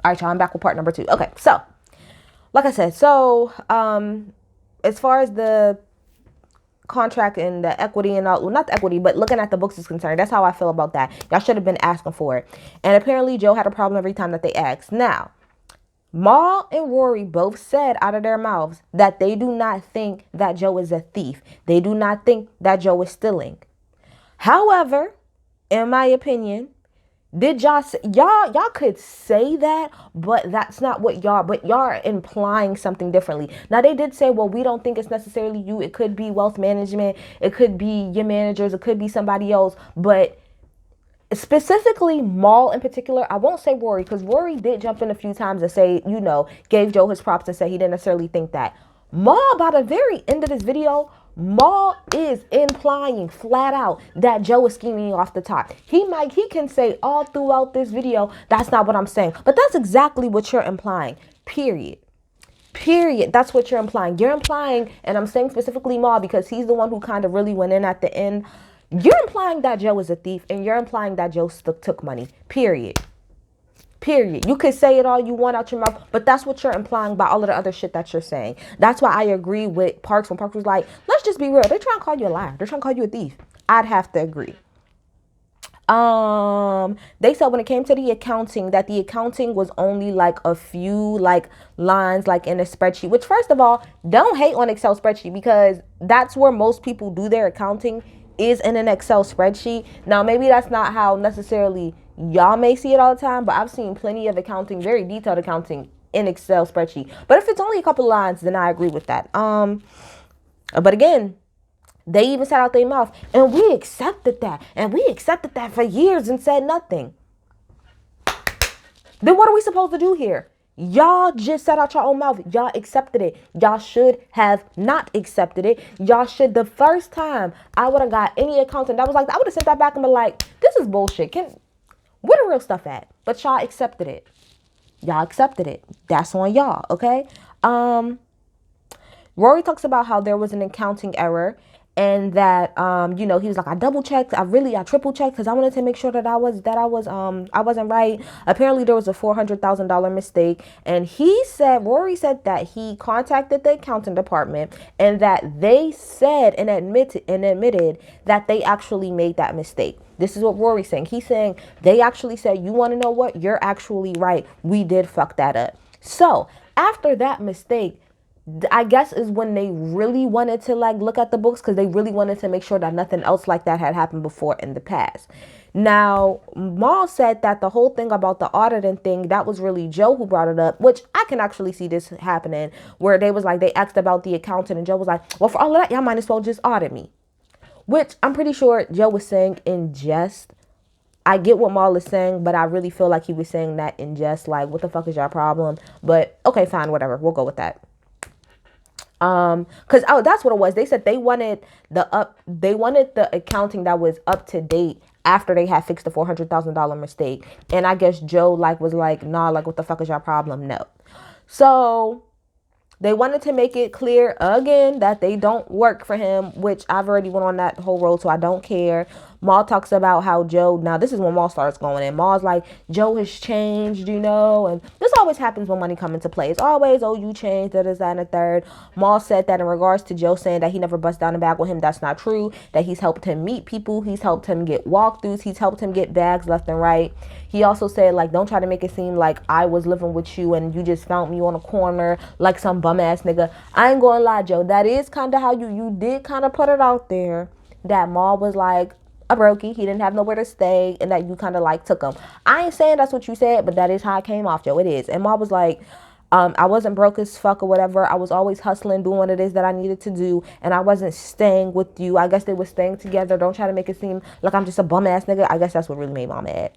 All right, y'all, I'm back with part number 2. Okay, so like I said, so as far as the contract and the equity and all, well, not the equity, but looking at the books is concerned, that's how I feel about that. Y'all should have been asking for it. And apparently Joe had a problem every time that they asked. Now, Mal and Rory both said out of their mouths that they do not think that Joe is a thief. They do not think that Joe is stealing. However, in my opinion, did y'all could say that, but that's not what y'all are implying something differently. Now they did say, well, we don't think it's necessarily you. It could be wealth management, it could be your managers, it could be somebody else, but specifically Mal in particular, I won't say Rory, because Rory did jump in a few times and say, gave Joe his props and say he didn't necessarily think that. Mal, by the very end of this video, Mal is implying flat out that Joe is scheming off the top. He can say all throughout this video, that's not what I'm saying. But that's exactly what you're implying. Period. That's what you're implying. You're implying, and I'm saying specifically Mal because he's the one who kind of really went in at the end. You're implying that Joe is a thief, and you're implying that Joe took money. Period. You could say it all you want out your mouth, but that's what you're implying by all of the other shit that you're saying. That's why I agree with Parks when Parks was like, let's just be real. They're trying to call you a liar. They're trying to call you a thief. I'd have to agree. They said when it came to the accounting, that the accounting was only like a few like lines like in a spreadsheet, which first of all, don't hate on Excel spreadsheet because that's where most people do their accounting, is in an Excel spreadsheet. Now, maybe that's not how necessarily y'all may see it all the time, but I've seen plenty of accounting, very detailed accounting in Excel spreadsheet. But if it's only a couple lines, then I agree with that. But again, they even said out their mouth, and we accepted that. And we accepted that for years and said nothing. Then what are we supposed to do here? Y'all just said out your own mouth. Y'all accepted it. Y'all should have not accepted it. Y'all should, the first time I would have got any accountant that was like, I would have sent that back and been like, this is bullshit. Where the real stuff at? But y'all accepted it. Y'all accepted it. That's on y'all, okay? Rory talks about how there was an accounting error and that he was like, I double checked, I triple checked because I wanted to make sure that I wasn't right. Apparently there was a $400,000 mistake, and Rory said that he contacted the accounting department and that they said and admitted that they actually made that mistake. This is what Rory's saying. He's saying they actually said, you want to know what? You're actually right. We did fuck that up. So after that mistake, I guess is when they really wanted to like look at the books, because they really wanted to make sure that nothing else like that had happened before in the past. Now, Mal said that the whole thing about the auditing thing, that was really Joe who brought it up, which I can actually see this happening, where they asked about the accountant and Joe was like, well, for all of that, y'all might as well just audit me. Which I'm pretty sure Joe was saying in jest. I get what Mal is saying, but I really feel like he was saying that in jest, like, what the fuck is your problem? But okay, fine, whatever. We'll go with that. Because that's what it was. They said they wanted the accounting that was up to date after they had fixed the $400,000 mistake. And I guess Joe was like, nah, like, what the fuck is your problem? No. So they wanted to make it clear again that they don't work for him, which I've already went on that whole road, so I don't care. Mal talks about how Joe, now this is when Mal starts going in. Mal's like, Joe has changed, and this always happens when money comes into play. It's always, oh, you changed, that, and a third. Mal said that in regards to Joe saying that he never bust down the bag with him, that's not true, that he's helped him meet people, he's helped him get walkthroughs, he's helped him get bags left and right. He also said, like, don't try to make it seem like I was living with you and you just found me on a corner like some bum ass nigga. I ain't gonna lie, Joe, that is kind of how you did kind of put it out there, that Mal was like a brokey, he didn't have nowhere to stay, and that you kind of like took him. I ain't saying that's what you said, but that is how it came off, Joe. It is. And Mal was like, I wasn't broke as fuck or whatever. I was always hustling, doing what it is that I needed to do, and I wasn't staying with you. I guess they were staying together. Don't try to make it seem like I'm just a bum ass nigga. I guess that's what really made Mom mad.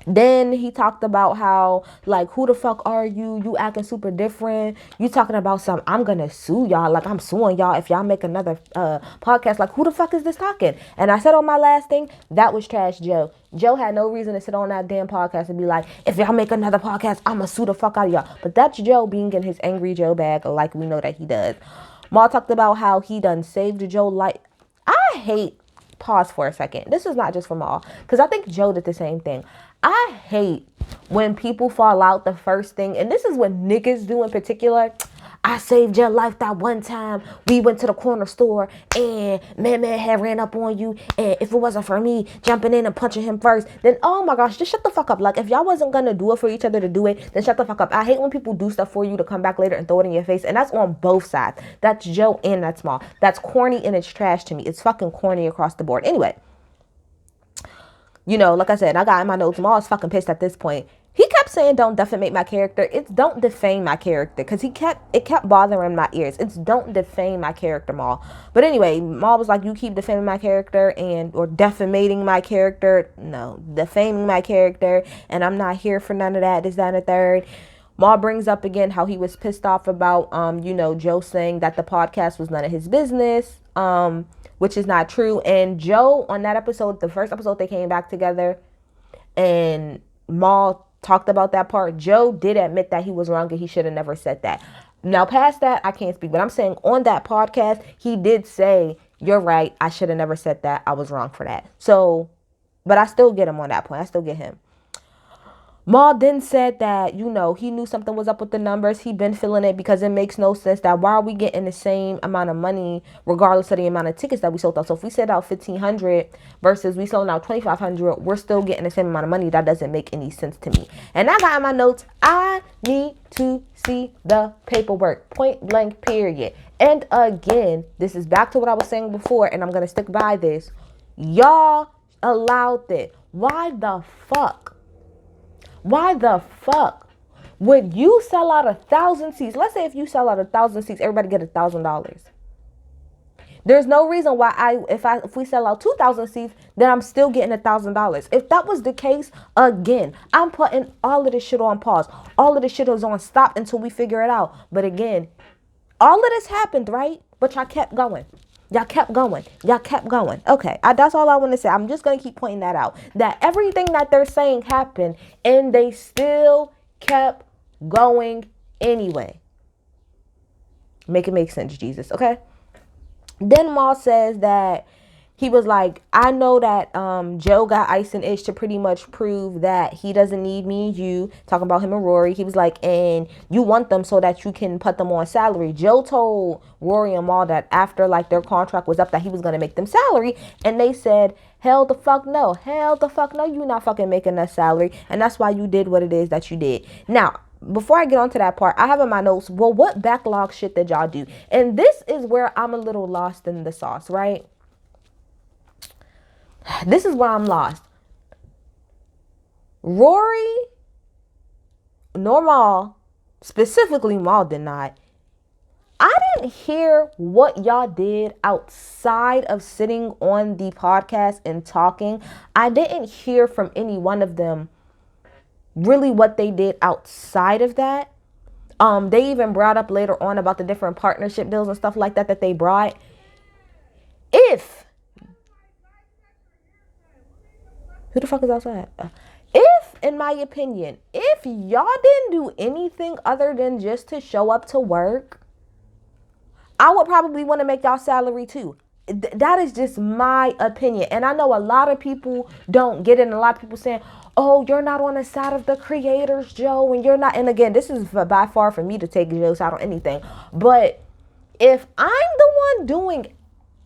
Then he talked about how, like, who the fuck are you? You acting super different. You talking about some, I'm gonna sue y'all. Like, I'm suing y'all if y'all make another podcast. Like, who the fuck is this talking? And I said on my last thing, that was trash Joe. Joe had no reason to sit on that damn podcast and be like, if y'all make another podcast, I'ma sue the fuck out of y'all. But that's Joe being in his angry Joe bag, like we know that he does. Mal talked about how he done saved Joe life. I hate, pause for a second. This is not just for Mal, because I think Joe did the same thing. I hate when people fall out the first thing, and this is what niggas do in particular. I saved your life that one time. We went to the corner store and man had ran up on you. And if it wasn't for me jumping in and punching him first, then oh my gosh, just shut the fuck up. Like if y'all wasn't gonna do it for each other to do it, then shut the fuck up. I hate when people do stuff for you to come back later and throw it in your face. And that's on both sides. That's Joe and that's Mal. That's corny and it's trash to me. It's fucking corny across the board. Anyway, you know, like I said, I got in my notes, Mal is fucking pissed at this point. He kept saying, don't defamate my character. It's don't defame my character. Because it kept bothering my ears. It's don't defame my character, Mal. But anyway, Mal was like, you keep defaming my character or defamating my character. No, defaming my character. And I'm not here for none of that. This, that, and the third. Mal brings up again how he was pissed off about, Joe saying that the podcast was none of his business, which is not true. And Joe, on that episode, the first episode, they came back together and Mal talked about that part. Joe did admit that he was wrong and he should have never said that. Now, past that, I can't speak. But I'm saying on that podcast, he did say, you're right. I should have never said that. I was wrong for that. So, but I still get him on that point. I still get him. Mal then said that, he knew something was up with the numbers. He been feeling it because it makes no sense that why are we getting the same amount of money regardless of the amount of tickets that we sold out. So if we sent out 1,500 versus we sold out 2,500, we're still getting the same amount of money. That doesn't make any sense to me. And I got in my notes, I need to see the paperwork. Point blank, period. And again, this is back to what I was saying before, and I'm going to stick by this. Y'all allowed it. Why the fuck? Why the fuck would you sell out 1,000 seats? Let's say if you sell out 1,000 seats, everybody get $1,000. There's no reason why if we sell out 2,000 seats, then I'm still getting $1,000. If that was the case, again, I'm putting all of this shit on pause. All of this shit is on stop until we figure it out. But again, all of this happened, right? But y'all kept going. Y'all kept going. Y'all kept going. Okay, that's all I want to say. I'm just going to keep pointing that out. That everything that they're saying happened and they still kept going anyway. Make it make sense, Jesus. Okay? Then Mal says that he was like, I know that Joe got Ice and Ish to pretty much prove that he doesn't need me and you. Talking about him and Rory. He was like, and you want them so that you can put them on salary. Joe told Rory and Mal that after like their contract was up that he was going to make them salary. And they said, hell the fuck no. Hell the fuck no. You're not fucking making us salary. And that's why you did what it is that you did. Now, before I get on to that part, I have in my notes, well, what backlog shit did y'all do? And this is where I'm a little lost in the sauce, right? This is where I'm lost. Rory, nor Mal, specifically Mal did not. I didn't hear what y'all did outside of sitting on the podcast and talking. I didn't hear from any one of them really what they did outside of that. They even brought up later on about the different partnership deals and stuff like that they brought. Who the fuck is outside? In my opinion, if y'all didn't do anything other than just to show up to work, I would probably want to make y'all salary too. That is just my opinion. And I know a lot of people don't get it. And a lot of people saying, oh, you're not on the side of the creators, Joe. And you're not. And again, this is by far for me to take Joe's side on anything. But if I'm the one doing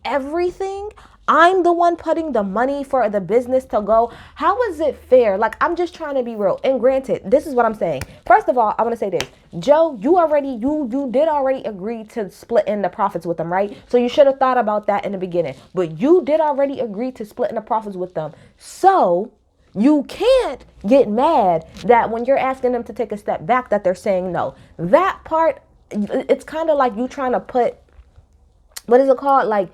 everything, I'm the one putting the money for the business to go, how is it fair? Like, I'm just trying to be real. And granted, this is what I'm saying. First of all, I want to say this. Joe, you did already agree to split in the profits with them, right? So you should have thought about that in the beginning. But you did already agree to split in the profits with them. So you can't get mad that when you're asking them to take a step back that they're saying no. That part, it's kind of like you trying to put, what is it called? Like,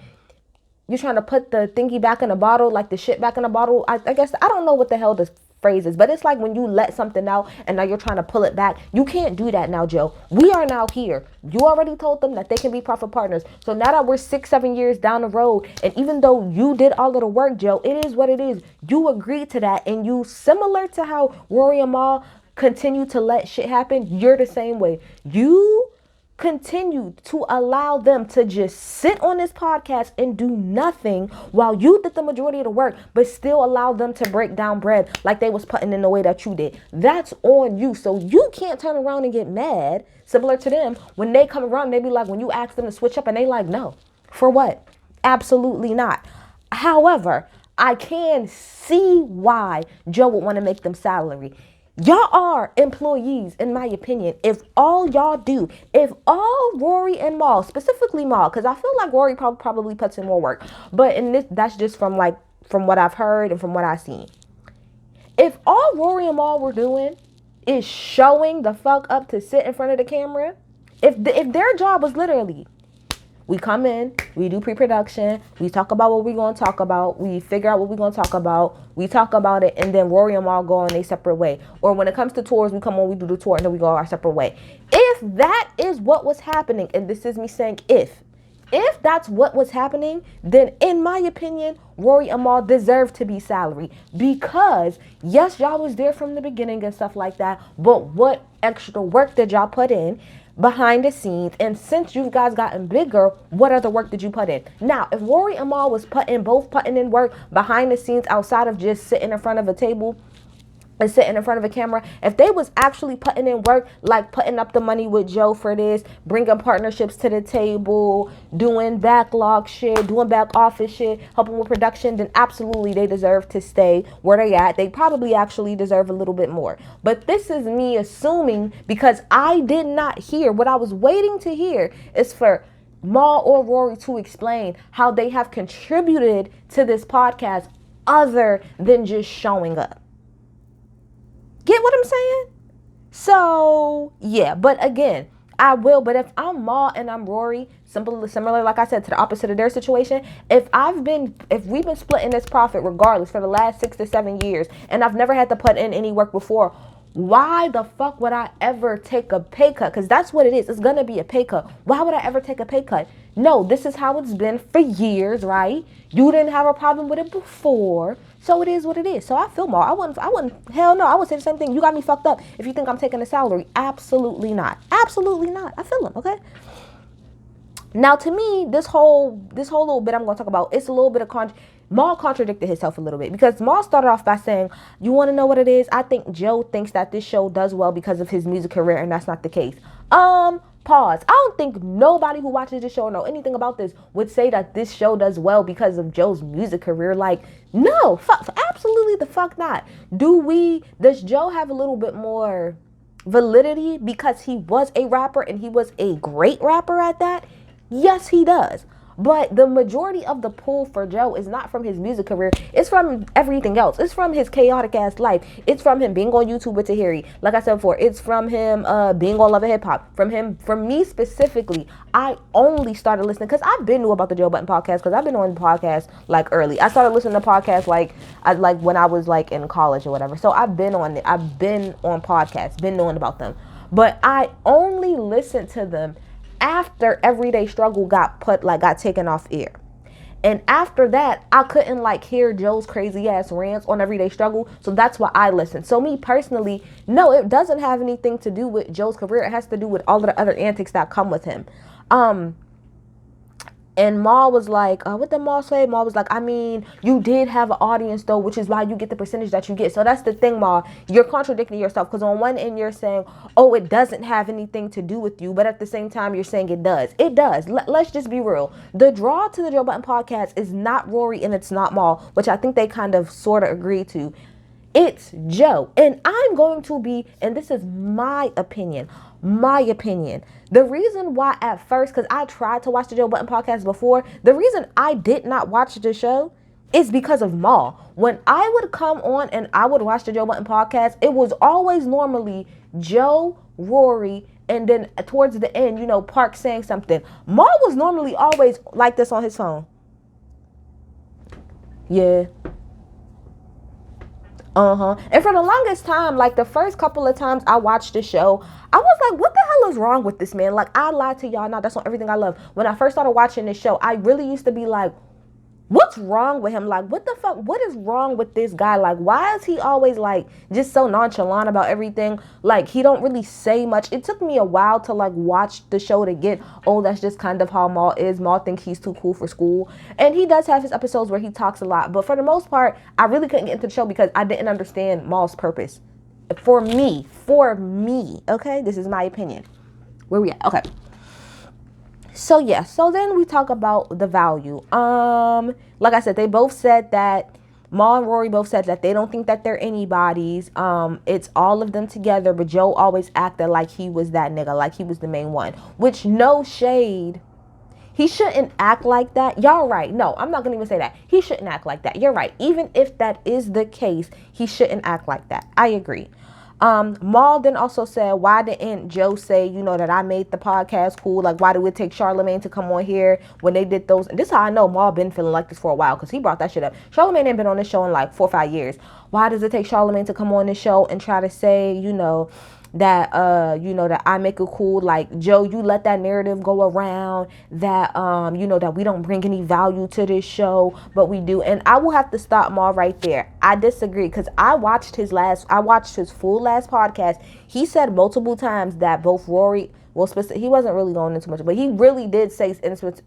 you're trying to put the thingy back in the bottle, like the shit back in the bottle. I guess, I don't know what the hell this phrase is, but it's like when you let something out and now you're trying to pull it back. You can't do that now, Joe. We are now here. You already told them that they can be profit partners. So now that we're 6-7 years down the road, and even though you did all of the work, Joe, it is what it is. You agreed to that, and you, similar to how Rory and Mal continue to let shit happen, you're the same way. You continue to allow them to just sit on this podcast and do nothing while you did the majority of the work, but still allow them to break down bread like they was putting in the way that you did. That's on you. So you can't turn around and get mad, similar to them, when they come around, they be like, when you ask them to switch up and they like, no. For what? Absolutely not. However, I can see why Joe would want to make them salary. Y'all are employees, in my opinion. If all Rory and Mal, specifically Mal, because I feel like Rory probably puts in more work, but that's just from what I've heard and from what I've seen. If all Rory and Mal were doing is showing the fuck up to sit in front of the camera, if their job was literally, we come in, we do pre-production, we talk about what we're going to talk about, we figure out what we're going to talk about, we talk about it, and then Rory and Mal go on a separate way. Or when it comes to tours, we come on, we do the tour, and then we go our separate way. If that is what was happening, and this is me saying if that's what was happening, then in my opinion, Rory and Mal deserve to be salary. Because, yes, y'all was there from the beginning and stuff like that, but what extra work did y'all put in behind the scenes? And since you guys gotten bigger, what other work did you put in? Now, if Rory and Mal was putting in work behind the scenes outside of just sitting in front of a table and sitting in front of a camera, if they was actually putting in work, like putting up the money with Joe for this, bringing partnerships to the table, doing backlog shit, doing back office shit, helping with production, then absolutely they deserve to stay where they at. They probably actually deserve a little bit more. But this is me assuming, because I did not hear what I was waiting to hear is for Mal or Rory to explain how they have contributed to this podcast other than just showing up. Get what I'm saying? So, yeah. But again, I will. But if I'm Mal and I'm Rory, similar, like I said, to the opposite of their situation, if we've been splitting this profit regardless for the last 6 to 7 years, and I've never had to put in any work before, why the fuck would I ever take a pay cut? Because that's what it is. It's going to be a pay cut. Why would I ever take a pay cut? No, this is how it's been for years, right? You didn't have a problem with it before. So it is what it is. So I feel Mal. I wouldn't, hell no, I would say the same thing. You got me fucked up if you think I'm taking a salary. Absolutely not. Absolutely not. I feel him, okay? Now, to me, this whole little bit I'm going to talk about, it's a little bit of Mal contradicted himself a little bit, because Mal started off by saying, you want to know what it is? I think Joe thinks that this show does well because of his music career, and that's not the case. Pause. I don't think nobody who watches this show or know anything about this would say that this show does well because of Joe's music career. Like, no, absolutely the fuck not. Does Joe have a little bit more validity because he was a rapper and he was a great rapper at that? Yes, he does. But the majority of the pull for Joe is not from his music career. It's from everything else. It's from his chaotic ass life. It's from him being on YouTube with Tahiri. Like I said before, it's from him being on Love and Hip Hop. From me specifically, I only started listening because I've been knew about the Joe Budden podcast, because I've been on podcasts like early. I started listening to podcasts like when I was like in college or whatever. So I've been on podcasts, been knowing about them. But I only listened to them after Everyday Struggle got taken off air. And after that, I couldn't hear Joe's crazy ass rants on Everyday Struggle. So that's why I listened. So me personally, no, it doesn't have anything to do with Joe's career. It has to do with all of the other antics that come with him. And Mal was like, what did Mal say? Mal was like, I mean, you did have an audience though, which is why you get the percentage that you get. So that's the thing, Mal. You're contradicting yourself, because on one end you're saying, oh, it doesn't have anything to do with you. But at the same time, you're saying it does. It does. Let's just be real. The draw to the Joe Budden podcast is not Rory and it's not Mal, which I think they kind of sort of agree to. It's Joe. And I'm going to be, and this is my opinion. The reason why at first, because I tried to watch the Joe Budden podcast before, the reason I did not watch the show is because of Mal. When I would come on and I would watch the Joe Budden podcast, it was always normally Joe, Rory, and then towards the end, Park saying something. Mal was normally always like this on his phone. Yeah. And for the longest time, the first couple of times I watched the show, I was like, what the hell is wrong with this man? I lied to y'all. Now that's not everything I love. When I first started watching this show, I really used to be like, What's wrong with him? Like, what the fuck? What is wrong with this guy? Like, why is he always like just so nonchalant about everything? Like, he don't really say much. It took me a while to like watch the show to get, oh, that's just kind of how Maul is. Maul thinks he's too cool for school. And he does have his episodes where he talks a lot. But for the most part, I really couldn't get into the show because I didn't understand Maul's purpose. For me. Okay? This is my opinion. Where we at? Okay. So yeah, so then we talk about the value. Like I said, they both said that Maul and Rory both said that they don't think that they're anybody's. It's all of them together, but Joe always acted like he was that nigga, like he was the main one. Which, no shade. He shouldn't act like that. Y'all right. No, I'm not gonna even say that. He shouldn't act like that. You're right. Even if that is the case, he shouldn't act like that. I agree. Maul then also said, why didn't Joe say, that I made the podcast cool? Like, why did it take Charlemagne to come on here when they did those? And this is how I know Maul been feeling like this for a while, because he brought that shit up. Charlemagne ain't been on this show in like 4 or 5 years. Why does it take Charlemagne to come on this show and try to say, that that I make it cool? Like, Joe, you let that narrative go around that that we don't bring any value to this show, but we do. And I will have to stop Maul right there. I disagree, because I watched his full last podcast. He said multiple times that both Rory, he wasn't really going into much, but he really did say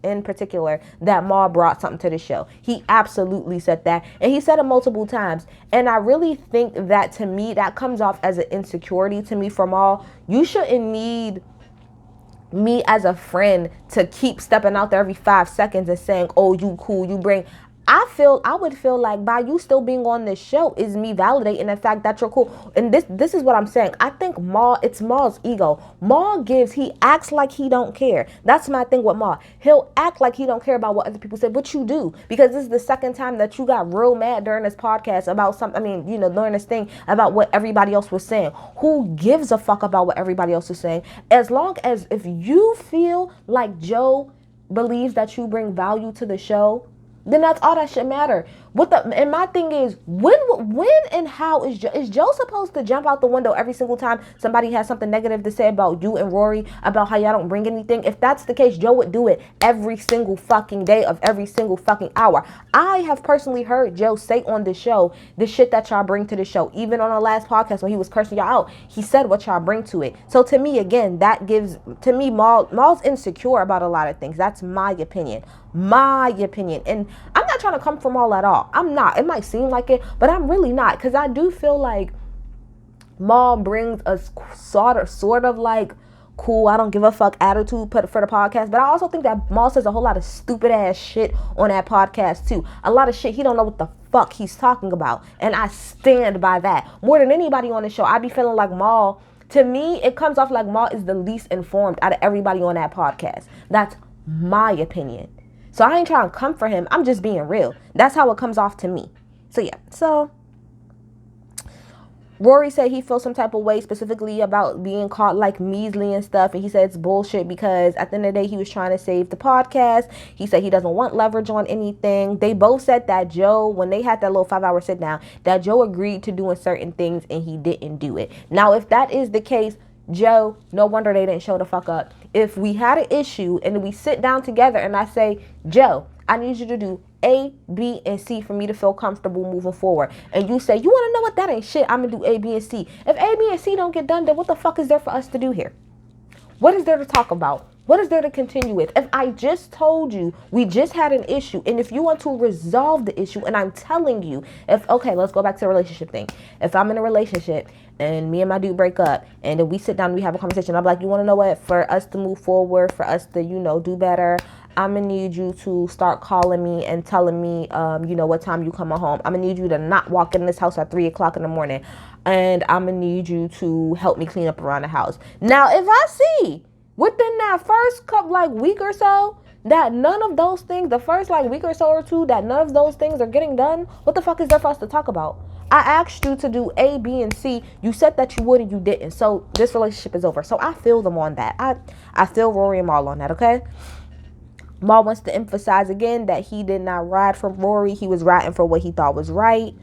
in particular that Maul brought something to the show. He absolutely said that, and he said it multiple times. And I really think that, to me, that comes off as an insecurity to me from Maul. You shouldn't need me as a friend to keep stepping out there every 5 seconds and saying, oh, you cool, you bring. I would feel like by you still being on this show is me validating the fact that you're cool. And this is what I'm saying. I think it's Maul's ego. He acts like he don't care. That's my thing with Maul. He'll act like he don't care about what other people say, but you do. Because this is the second time that you got real mad during this podcast about something, during this thing about what everybody else was saying. Who gives a fuck about what everybody else is saying? As long as if you feel like Joe believes that you bring value to the show, then that's all that should matter. And my thing is, when and how is Joe supposed to jump out the window every single time somebody has something negative to say about you and Rory, about how y'all don't bring anything? If that's the case, Joe would do it every single fucking day of every single fucking hour. I have personally heard Joe say on the show the shit that y'all bring to the show. Even on the last podcast when he was cursing y'all out, he said what y'all bring to it. So to me, again, that gives, to me, Maul's insecure about a lot of things. That's my opinion. And I'm not trying to come from Maul at all. I'm not. It might seem like it, but I'm really not, because I do feel like Maul brings a sort of like cool, I don't give a fuck attitude for the podcast. But I also think that Maul says a whole lot of stupid ass shit on that podcast too. A lot of shit he don't know what the fuck he's talking about, and I stand by that. More than anybody on the show, I be feeling like Maul, to me, it comes off like Maul is the least informed out of everybody on that podcast. That's my opinion. So I ain't trying to come for him. I'm just being real. That's how it comes off to me. So yeah. So Rory said he feels some type of way specifically about being caught like measly and stuff. And he said it's bullshit because at the end of the day, he was trying to save the podcast. He said he doesn't want leverage on anything. They both said that Joe, when they had that little 5-hour sit down, that Joe agreed to doing certain things and he didn't do it. Now, if that is the case, Joe, no wonder they didn't show the fuck up. If we had an issue and we sit down together and I say, Joe, I need you to do A, B, and C for me to feel comfortable moving forward. And you say, you want to know what? That ain't shit. I'm going to do A, B, and C. If A, B, and C don't get done, then what the fuck is there for us to do here? What is there to talk about? What is there to continue with? If I just told you we just had an issue, and if you want to resolve the issue, and I'm telling you, okay, let's go back to the relationship thing. If I'm in a relationship and me and my dude break up, and then we sit down and we have a conversation, I'm like, you want to know what? For us to move forward, for us to, do better, I'm going to need you to start calling me and telling me, what time you coming home. I'm going to need you to not walk in this house at 3 o'clock in the morning. And I'm going to need you to help me clean up around the house. Now, if I see within that first week or so that none of those things, the first week or so or two, that none of those things are getting done, what the fuck is there for us to talk about? I asked you to do A, B, and C. You said that you would and you didn't. So this relationship is over. So I feel them on that. I feel Rory and Maul on that, okay? Maul wants to emphasize again that he did not ride for Rory. He was riding for what he thought was right.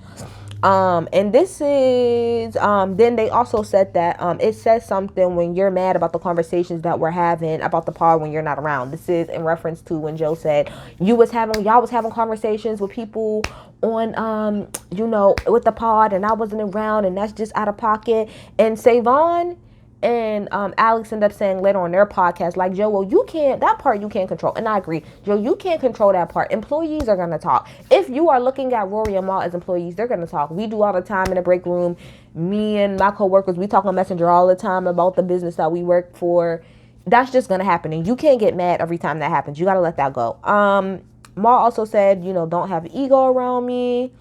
And this is then they also said that it says something when you're mad about the conversations that we're having about the pod when you're not around. This is in reference to when Joe said y'all was having conversations with people on with the pod, and I wasn't around, and that's just out of pocket. And Savon and Alex ended up saying later on their podcast, like, Joe, well, you can't, that part you can't control. And I agree, Joe, you can't control that part. Employees are going to talk. If you are looking at Rory and Mal as employees, they're going to talk. We do all the time in the break room. Me and my coworkers, we talk on Messenger all the time about the business that we work for. That's just going to happen. And you can't get mad every time that happens. You got to let that go. Mal also said, don't have ego around me.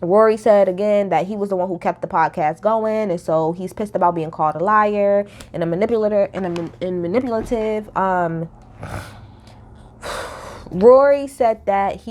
Rory said again that he was the one who kept the podcast going, and so he's pissed about being called a liar and a manipulator and manipulative. Rory said that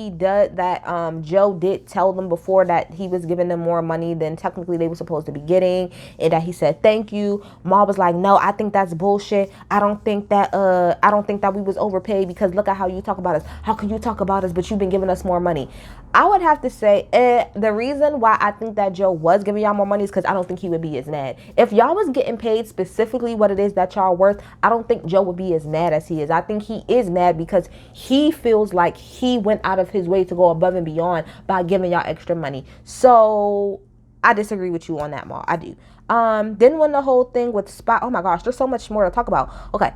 Joe did tell them before that he was giving them more money than technically they were supposed to be getting, and that he said thank you. Ma was like, no, I think that's bullshit. I don't think that we was overpaid, because look at how you talk about us. How can you talk about us but you've been giving us more money? I would have to say the reason why I think that Joe was giving y'all more money is because I don't think he would be as mad. If y'all was getting paid specifically what it is that y'all worth, I don't think Joe would be as mad as he is. I think he is mad because he feels like he went out of his way to go above and beyond by giving y'all extra money. So I disagree with you on that, Ma. I do. Then when the whole thing with oh my gosh, there's so much more to talk about. Okay.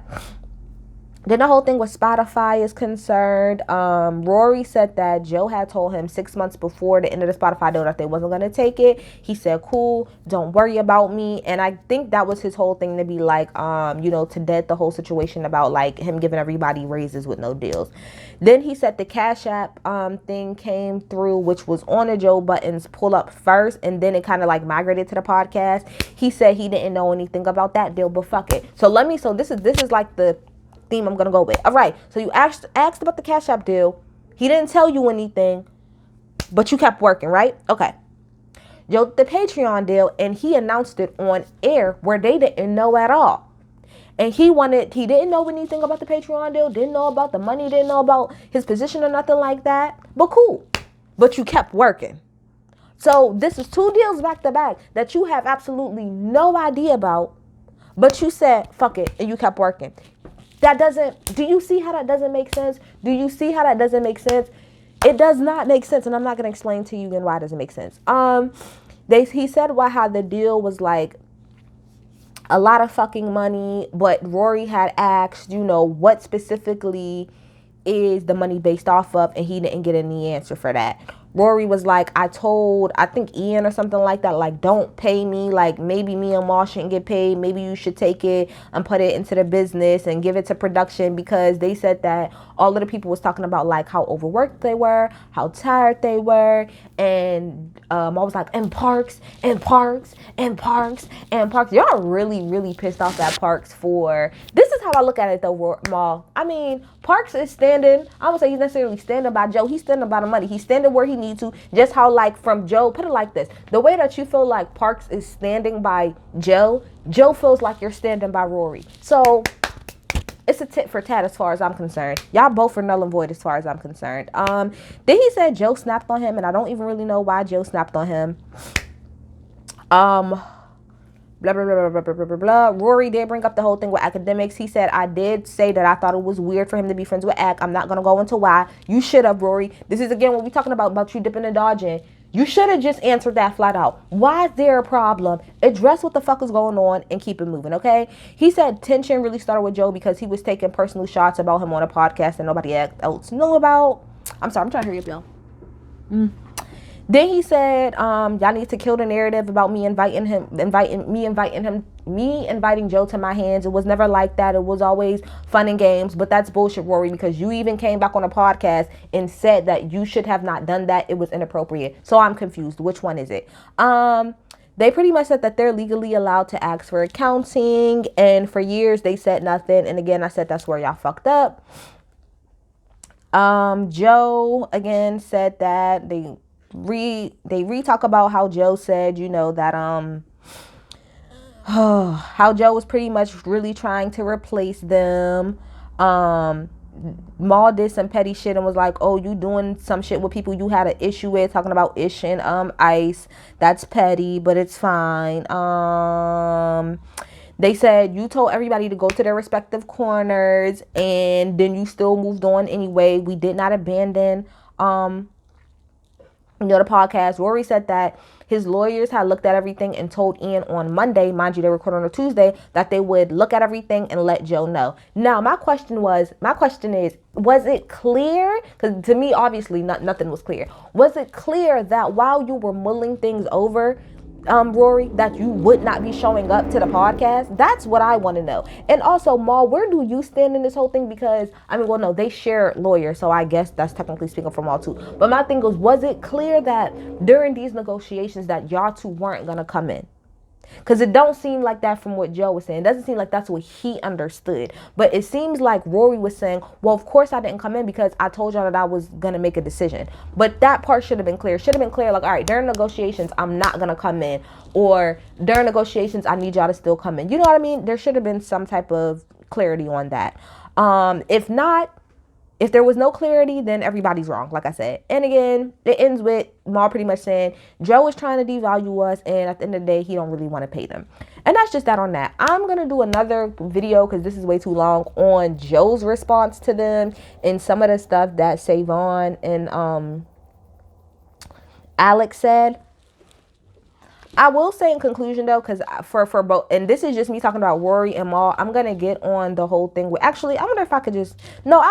Then the whole thing with Spotify is concerned. Rory said that Joe had told him 6 months before the end of the Spotify deal that they wasn't going to take it. He said, cool, don't worry about me. And I think that was his whole thing, to be like, to dead the whole situation about like him giving everybody raises with no deals. Then he said the Cash App thing came through, which was on the Joe Budden's pull up first, and then it kind of like migrated to the podcast. He said he didn't know anything about that deal, but fuck it. So this is like the theme I'm gonna go with. All right, so you asked about the Cash App deal. He didn't tell you anything, but you kept working, right? Okay. Yo, the Patreon deal, and he announced it on air where they didn't know at all. And he didn't know anything about the Patreon deal, didn't know about the money, didn't know about his position or nothing like that. But cool. But you kept working. So this is 2 deals back to back that you have absolutely no idea about, but you said, fuck it, and you kept working. Do you see how that doesn't make sense? Do you see how that doesn't make sense? It does not make sense, and I'm not going to explain to you again why it doesn't make sense. He said how the deal was like a lot of fucking money, but Rory had asked, what specifically is the money based off of, and he didn't get any answer for that. Rory was like, I think Ian or something like that, like, don't pay me. Like, maybe me and Ma shouldn't get paid. Maybe you should take it and put it into the business and give it to production, because they said that all of the people was talking about, like, how overworked they were, how tired they were. And I was like, and Parks. Y'all really, really pissed off at Parks for... This is how I look at it, though, Ma. I mean, Parks is standing... I would say he's necessarily standing by Joe. He's standing by the money. He's standing where he needs to. Just how, like, from Joe... Put it like this. The way that you feel like Parks is standing by Joe feels like you're standing by Rory. So... it's a tit for tat as far as I'm concerned. Y'all both are null and void as far as I'm concerned. Then he said Joe snapped on him, and I don't even really know why Joe snapped on him. Blah, blah, blah, blah, blah, blah, blah, blah. Rory did bring up the whole thing with academics. He said, I did say that I thought it was weird for him to be friends with Ac. I'm not going to go into why. You should have, Rory. This is, again, what we're talking about you dipping and dodging. You should have just answered that flat out. Why is there a problem? Address what the fuck is going on and keep it moving, okay? He said tension really started with Joe because he was taking personal shots about him on a podcast that nobody else knew about. I'm sorry, I'm trying to hurry up, y'all. Then he said, y'all need to kill the narrative about me inviting Joe to my hands. It was never like that. It was always fun and games. But that's bullshit, Rory, because you even came back on a podcast and said that you should have not done that. It was inappropriate. So I'm confused. Which one is it? They pretty much said that they're legally allowed to ask for accounting. And for years, they said nothing. And again, I said that's where y'all fucked up. Joe, again, said that they re-talk about how Joe said, that how Joe was pretty much really trying to replace them. Maul did some petty shit and was like, oh, you doing some shit with people you had an issue with, talking about Ish and Ice. That's petty, but it's fine. They said you told everybody to go to their respective corners and then you still moved on anyway. We did not abandon the podcast. Rory said that his lawyers had looked at everything and told Ian on Monday, mind you, they recorded on a Tuesday, that they would look at everything and let Joe know. Now, my question is, was it clear? Because to me, obviously, nothing was clear. Was it clear that while you were mulling things over, Rory, that you would not be showing up to the podcast? That's what I want to know. And also, Maul, where do you stand in this whole thing? Because, I mean, well, no, they share lawyers, so I guess that's technically speaking for Maul too. But my thing was it clear that during these negotiations that y'all two weren't going to come in? Because it don't seem like that from what Joe was saying. It doesn't seem like that's what he understood. But it seems like Rory was saying, well, of course I didn't come in because I told y'all that I was going to make a decision. But that part should have been clear. Should have been clear, like, all right, during negotiations, I'm not going to come in. Or during negotiations, I need y'all to still come in. You know what I mean? There should have been some type of clarity on that. If not, if there was no clarity, then everybody's wrong, like I said. And again, it ends with Maul pretty much saying Joe is trying to devalue us, and at the end of the day, he don't really want to pay them. And that's just that on that. I'm going to do another video, because this is way too long, on Joe's response to them and some of the stuff that Savon and Alex said. I will say in conclusion, though, because for both, and this is just me talking about Rory and Maul, I'm going to get on the whole thing with, actually, I wonder if I could just, no,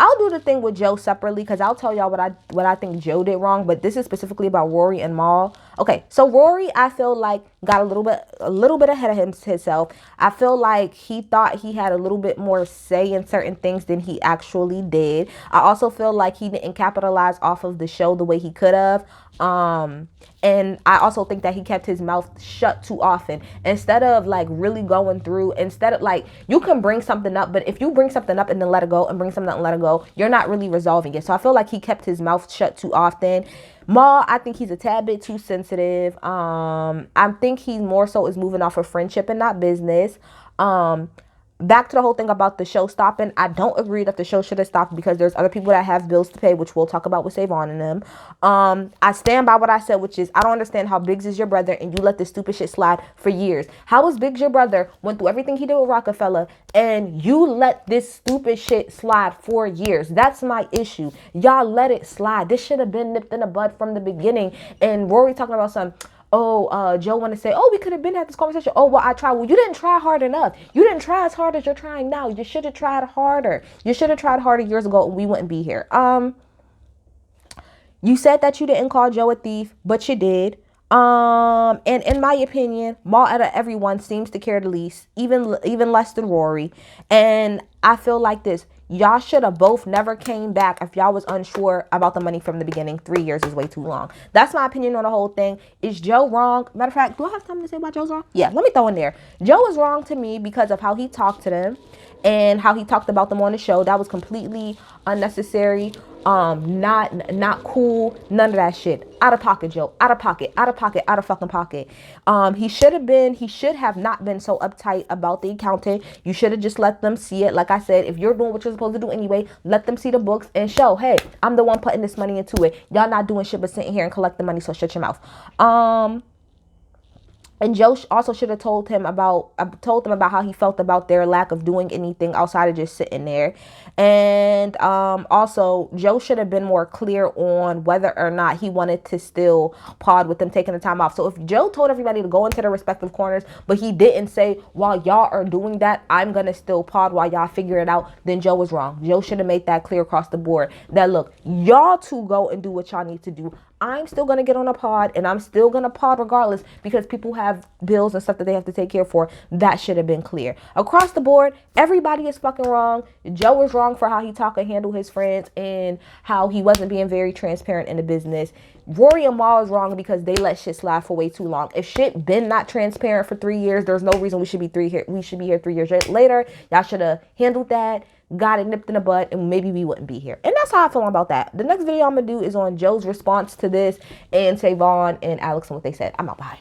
I'll do the thing with Joe separately, because I'll tell y'all what I think Joe did wrong. But this is specifically about Rory and Maul. Okay, so Rory, I feel like got a little bit ahead of himself. I feel like he thought he had a little bit more say in certain things than he actually did. I also feel like he didn't capitalize off of the show the way he could have. And I also think that he kept his mouth shut too often. Instead of like really going through, instead of like, you can bring something up, but if you bring something up and then let it go and bring something up and let it go, you're not really resolving it. So I feel like he kept his mouth shut too often. Maul, I think he's a tad bit too sensitive. I think he more so is moving off of friendship and not business. Back to the whole thing about the show stopping. I don't agree that the show should have stopped, because there's other people that have bills to pay, which we'll talk about with Savon and them. I stand by what I said, which is I don't understand how Biggs is your brother and you let this stupid shit slide for years. How is Biggs your brother, went through everything he did with Rockefeller, and you let this stupid shit slide for years? That's my issue. Y'all let it slide. This should have been nipped in the bud from the beginning. And Rory talking about some, Joe want to say, oh, we could have been at this conversation. Oh, well, I tried. Well, you didn't try hard enough. You didn't try as hard as you're trying now. You should have tried harder. You should have tried harder years ago and we wouldn't be here. You said that you didn't call Joe a thief, but you did. And in my opinion, Maul out of everyone seems to care the least, even less than Rory. And I feel like this. Y'all should have both never came back if y'all was unsure about the money from the beginning. 3 years is way too long. That's my opinion on the whole thing. Is Joe wrong? Matter of fact, do I have something to say about Joe's wrong? Yeah, let me throw in there. Joe is wrong to me because of how he talked to them and how he talked about them on the show. That was completely unnecessary. Not cool. None of that shit. Out of pocket, Joe. Out of pocket. Out of pocket. Out of fucking pocket. He should have not been so uptight about the accountant. You should have just let them see it. Like I said, if you're doing what you're supposed to do anyway, let them see the books and show, hey, I'm the one putting this money into it. Y'all not doing shit but sitting here and collecting money, so shut your mouth. And Joe also should have told them about how he felt about their lack of doing anything outside of just sitting there. And also, Joe should have been more clear on whether or not he wanted to still pod with them taking the time off. So if Joe told everybody to go into their respective corners, but he didn't say, while y'all are doing that, I'm going to still pod while y'all figure it out, then Joe was wrong. Joe should have made that clear across the board that, look, y'all two go and do what y'all need to do. I'm still going to get on a pod and I'm still going to pod regardless, because people have bills and stuff that they have to take care for. That should have been clear. Across the board, everybody is fucking wrong. Joe is wrong for how he talk and handle his friends and how he wasn't being very transparent in the business. Rory and Maul is wrong because they let shit slide for way too long. If shit been not transparent for 3 years, there's no reason we should be here 3 years later. Y'all should have handled that, got it nipped in the butt, and maybe we wouldn't be here. And that's how I feel about that. The next video I'm gonna do is on Joe's response to this and Savon and Alex and what they said. I'm out. Bye.